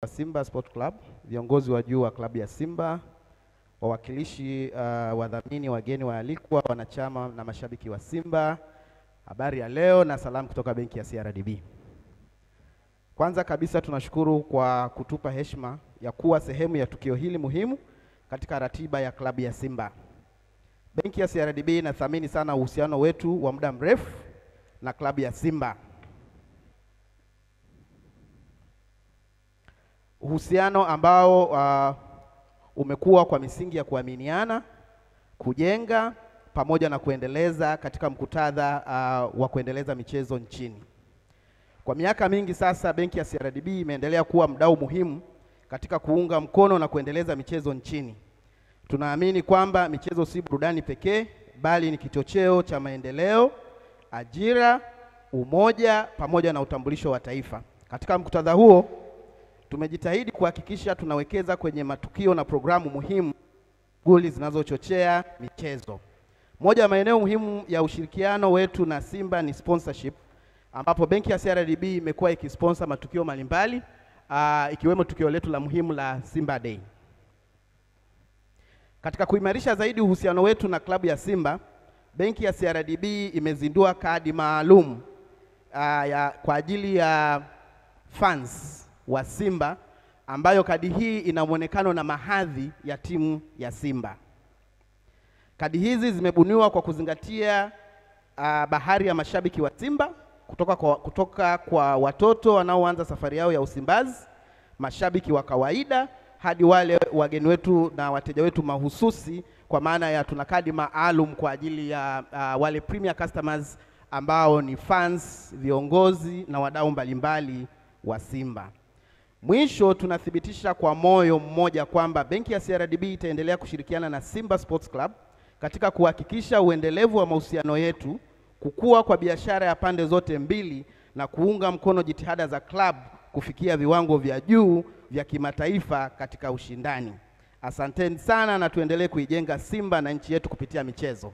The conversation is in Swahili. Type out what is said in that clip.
Simba Sport Club, viongozi wa juu wa klabu ya Simba, wawakilishi, wadhamini, wageni waalikwa, wanachama na mashabiki wa Simba, habari ya leo na salamu kutoka benki ya CRDB. Kwanza kabisa tunashukuru kwa kutupa heshima ya kuwa sehemu ya tukio hili muhimu katika ratiba ya klabu ya Simba. Benki ya CRDB inathamini sana uhusiano wetu wa muda mrefu na klabu ya Simba. Uhusiano ambao umekuwa kwa misingi ya kuaminiana, kujenga pamoja na kuendeleza katika muktadha wa kuendeleza michezo nchini. Kwa miaka mingi sasa, benki ya CRDB imeendelea kuwa mdau muhimu katika kuunga mkono na kuendeleza michezo nchini. Tunaamini kwamba michezo si burudani pekee, bali ni kichocheo cha maendeleo, ajira, umoja pamoja na utambulisho wa taifa. Katika muktadha huo, tumejitahidi kuhakikisha tunawekeza kwenye matukio na programu muhimu, shughuli zinazochochea michezo. Moja ya maeneo muhimu ya ushirikiano wetu na Simba ni sponsorship, ambapo benki ya CRDB imekuwa ikisponsor matukio mbalimbali, ikiwemo tukio letu la muhimu la Simba Day. Katika kuimarisha zaidi uhusiano wetu na klabu ya Simba, benki ya CRDB imezindua kadi maalum kwa ajili ya fans wa Simba, ambayo kadi hii ina muonekano na mahadhi ya timu ya Simba. Kadi hizi zimebuniwa kwa kuzingatia bahari ya mashabiki wa Simba, kutoka kwa watoto wanaoanza safari yao ya usimbazi, mashabiki wa kawaida, hadi wale wageni wetu na wateja wetu mahususi, kwa maana ya tuna kadi maalum kwa ajili ya wale premier customers ambao ni fans, viongozi na wadau mbalimbali wa Simba. Mwisho, tunathibitisha kwa moyo mmoja kwamba benki ya CRDB itaendelea kushirikiana na Simba Sports Club katika kuhakikisha uendelevu wa mahusiano yetu, kukua kwa biashara ya pande zote mbili na kuunga mkono jitihada za club kufikia viwango vya juu vya kimataifa katika ushindani. Asanteni sana na tuendelee kuijenga Simba na nchi yetu kupitia michezo.